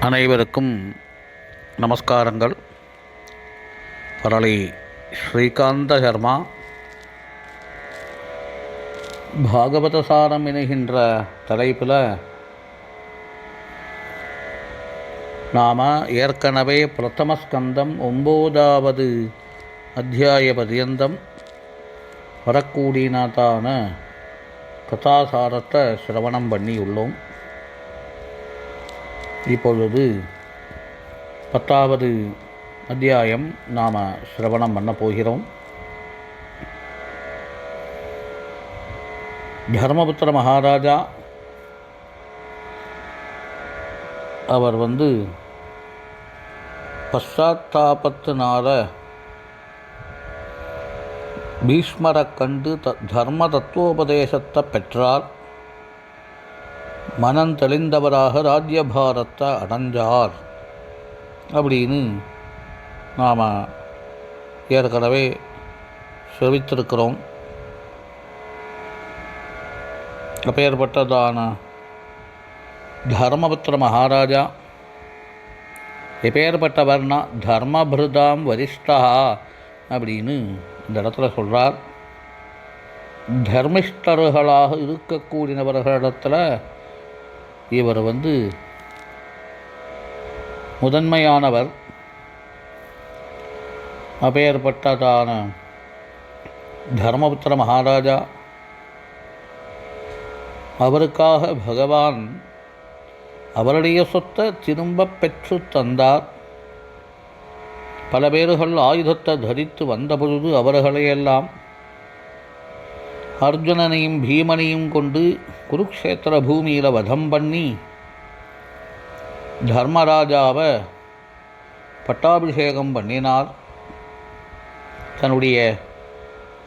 அனைவருக்கும் நமஸ்காரங்கள். பரளி ஸ்ரீகாந்த சர்மா பாகவதசாரம் என்கின்ற தலைப்பில் நாம் ஏற்கனவே பிரதமஸ்கந்தம் 9வது அத்தியாய பர்யந்தம் வரக்கூடியதான கதாசாரத்தை சிரவணம் பண்ணியுள்ளோம். இப்பொழுது 10வது அத்தியாயம் நாம் சிரவணம் பண்ண போகிறோம். தர்மபுத்திர மகாராஜா அவர் பశ్చాத்தாபத்தினால பீஷ்மரை கண்டு தர்ம தத்துவோபதேசத்தை பெற்றார். மனம் தெளிந்தவராக ராஜ்யபாரத்தை அடைஞ்சார் அப்படின்னு நாம் ஏற்கனவே செவித்திருக்கிறோம். அப்பேற்பட்டதான தர்மபுத்திர மகாராஜா எப்பேற்பட்டவர்னா தர்மபிருதாம் வரிஷ்டா அப்படின்னு இந்த இடத்துல சொல்கிறார். தர்மிஷ்டர்களாக இருக்கக்கூடியவர்களிடத்தில் இவர் முதன்மையானவர். அப்பேற்பட்டதான தர்மபுத்திர மகாராஜா அவருக்காக பகவான் அவருடைய சொத்தை திரும்ப பெற்று தந்தார். பல பேர்கள் ஆயுதத்தை தரித்து வந்தபொழுது அவர்களையெல்லாம் அர்ஜுனனையும் பீமனையும் கொண்டு குருக்ஷேத்திர பூமியில் வதம் பண்ணி தர்மராஜாவை பட்டாபிஷேகம் பண்ணினார். தன்னுடைய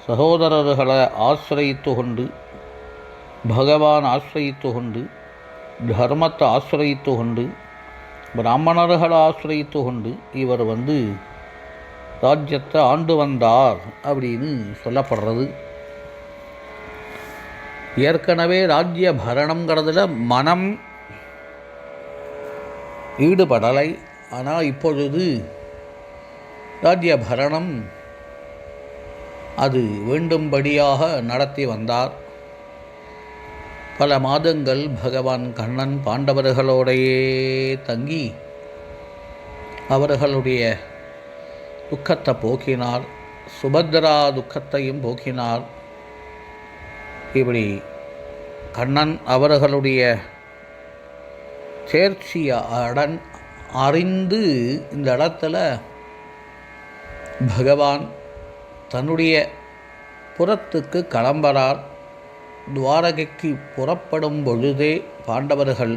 சகோதரர்களை ஆசிரயித்து கொண்டு, பகவான் ஆசிரயித்து கொண்டு, தர்மத்தை ஆசிரயித்து கொண்டு, பிராமணர்களை ஆசிரயித்து கொண்டு இவர் ராஜ்யத்தை ஆண்டு வந்தார் அப்படின்னு சொல்லப்படுறது. ஏற்கனவே ராஜ்ய பரணங்கிறதுல மனம் ஈடுபடலை. ஆனால் இப்பொழுது ராஜ்ய பரணம் அது வேண்டும்படியாக நடத்தி வந்தார். பல மாதங்கள் பகவான் கண்ணன் பாண்டவர்களோடையே தங்கி அவர்களுடைய துக்கத்தை போக்கினார். சுபத்ரா துக்கத்தையும் போக்கினார். இப்படி கண்ணன் அவர்களுடைய சேர்ச்சியை அறிந்து இந்த இடத்துல பகவான் தன்னுடைய புறத்துக்கு கிளம்புறார். துவாரகைக்கு புறப்படும் பொழுதே பாண்டவர்கள்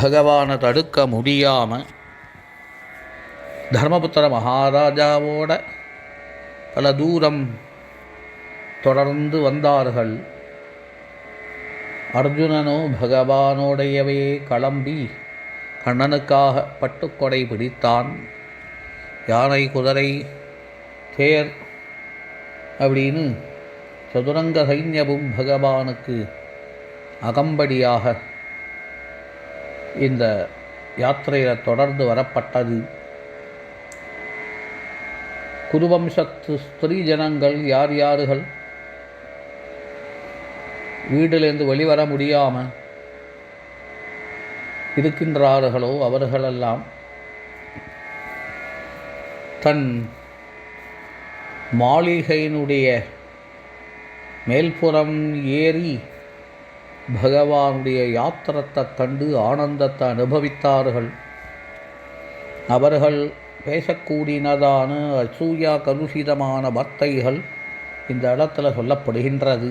பகவானை தடுக்க முடியாமல் தர்மபுத்திர மகாராஜாவோட பல தூரம் தொடர்ந்து வந்தார்கள். அர்ஜுனனோ பகவானோடையவே கிளம்பி கண்ணனுக்காக பட்டுக்கொடை பிடித்தான். யானை, குதிரை, தேர் அப்படின்னு சதுரங்க சைன்யமும் பகவானுக்கு அகம்படியாக இந்த யாத்திரையில் தொடர்ந்து வரப்பட்டது. குருவம்சத்து ஸ்திரீ ஜனங்கள் யார் யார்கள் வீட்டிலேருந்து வெளிவர முடியாமல் இருக்கின்றார்களோ அவர்களெல்லாம் தன் மாளிகையினுடைய மேல்புறம் ஏறி பகவானுடைய யாத்திரத்தை கண்டு ஆனந்தத்தை அனுபவித்தார்கள். அவர்கள் பேசக்கூடியதான அசூயா கலுஷிதமான வார்த்தைகள் இந்த இடத்துல சொல்லப்படுகின்றது.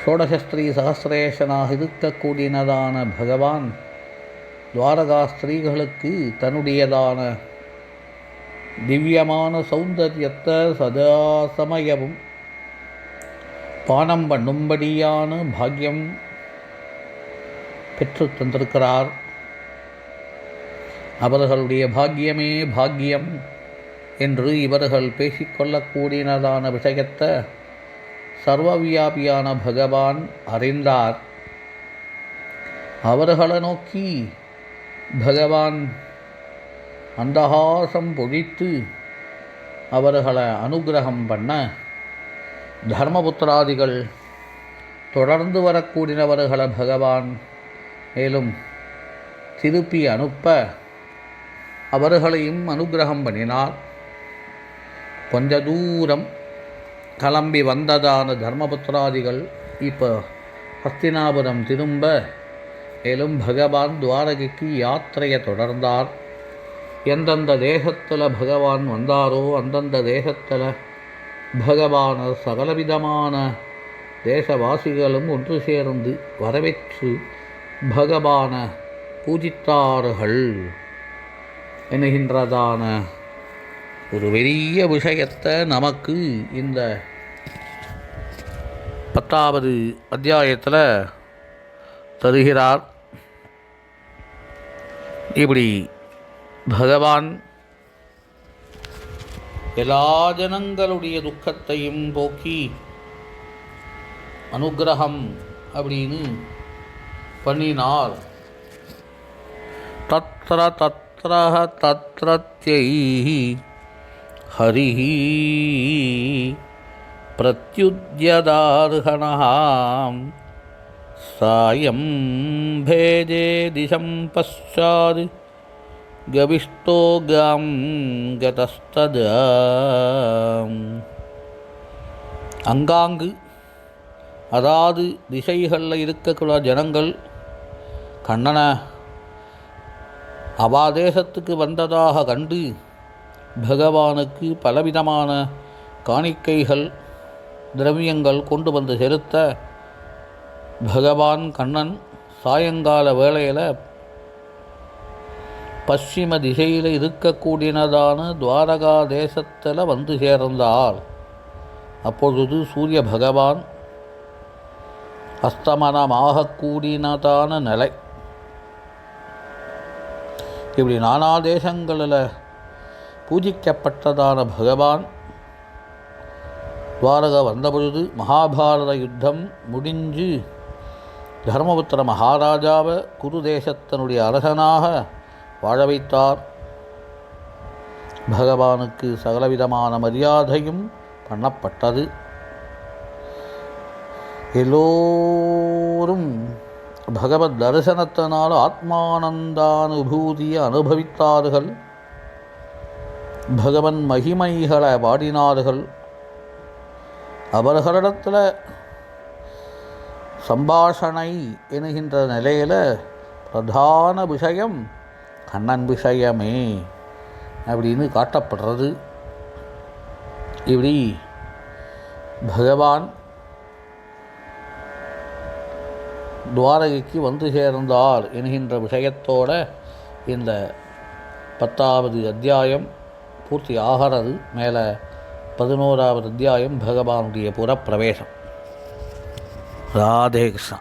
ஷோடசஸ்திரீ சகசிரேஷனாக இருக்கக்கூடியதான பகவான் துவாரகா ஸ்திரீகளுக்கு தன்னுடையதான திவ்யமான சௌந்தரியத்தை சதா சமயமும் பானம் பண்ணும்படியான பாக்கியம் பெற்று தந்திருக்கிறார். அவர்களுடைய பாக்கியமே பாக்கியம் என்று இவர்கள் பேசிக்கொள்ளக்கூடியதான விஷயத்தை சர்வவியாபியான பகவான் அறிந்தார். அவர்களை நோக்கி பகவான் அந்தகாசம் பொழித்து அவர்களை அனுகிரகம் பண்ண தர்மபுத்திராதிகள் தொடர்ந்து வரக்கூடியவர்களை பகவான் மேலும் திருப்பி அனுப்ப அவர்களையும் அனுகிரகம் பண்ணினார். கொஞ்ச தூரம் கிளம்பி வந்ததான தர்மபுத்திராதிகள் இப்போ ஹஸ்தினாபுரம் திரும்ப மேலும் பகவான் துவாரகைக்கு யாத்திரையை தொடர்ந்தார். எந்தெந்த தேசத்தில் பகவான் வந்தாரோ அந்தந்த தேசத்தில் பகவான சகலவிதமான தேசவாசிகளும் ஒன்று சேர்ந்து வரவேற்று பகவான பூஜித்தார்கள் என்கின்றதான ஒரு பெரிய விஷயத்தை நமக்கு இந்த 10வது அத்தியாயத்தில் தருகிறார். இப்படி பகவான் எல்லா ஜனங்களுடைய துக்கத்தையும் போக்கி அனுகிரகம் அப்படின்னு பண்ணினார். தத்ர தத்ர தத்ரத்யைஹ ஹரிஹ பிரத்யுத்யதார்ஹணஹ சாயம் பேஜே திசம் பశ్చాத் கவிஷ்டோ கம் கதஸ்ததா. அங்காங்கு அதாவது திசைகளில் இருக்கக்கூடிய ஜனங்கள் கண்ணனை அவாதேசத்துக்கு வந்ததாக கண்டு பகவானுக்கு பலவிதமான காணிக்கைகள் திரவியங்கள் கொண்டு வந்து செலுத்த பகவான் கண்ணன் சாயங்கால வேளையில் பশ্চিம திசையில் இருக்கக்கூடியதான துவாரகா தேசத்தில் வந்து சேர்ந்தார். அப்பொழுது சூரிய பகவான் அஸ்தமனமாகக்கூடியதான நிலை. இப்படி நானா தேசங்களில் பூஜிக்கப்பட்டதான பகவான் துவாரகா வந்தபொழுது மகாபாரத யுத்தம் முடிஞ்சு தர்மபுத்திர மகாராஜாவை குரு தேசத்தினுடைய அரசனாக வாழ வைத்தார். பகவானுக்கு சகலவிதமான மரியாதையும் பண்ணப்பட்டது. எல்லோரும் பகவத் தரிசனத்தினால் ஆத்மானந்தானுபூதியை அனுபவித்தார்கள். பகவன் மகிமைகளை பாடினார்கள். அவர்களிடத்தில் சம்பாஷணை என்கின்ற நிலையில் பிரதான விஷயம் கண்ணன் விஷயமே அப்படின்னு காட்டப்படுறது. இப்படி பகவான் துவாரகைக்கு வந்து சேர்ந்தார் என்கின்ற விஷயத்தோட இந்த 10வது அத்தியாயம் பூர்த்தி ஆகிறது. மேலே 11வது அத்தியாயம் பகவானுடைய புறப்பிரவேசம். ராதே கிருஷ்ணா.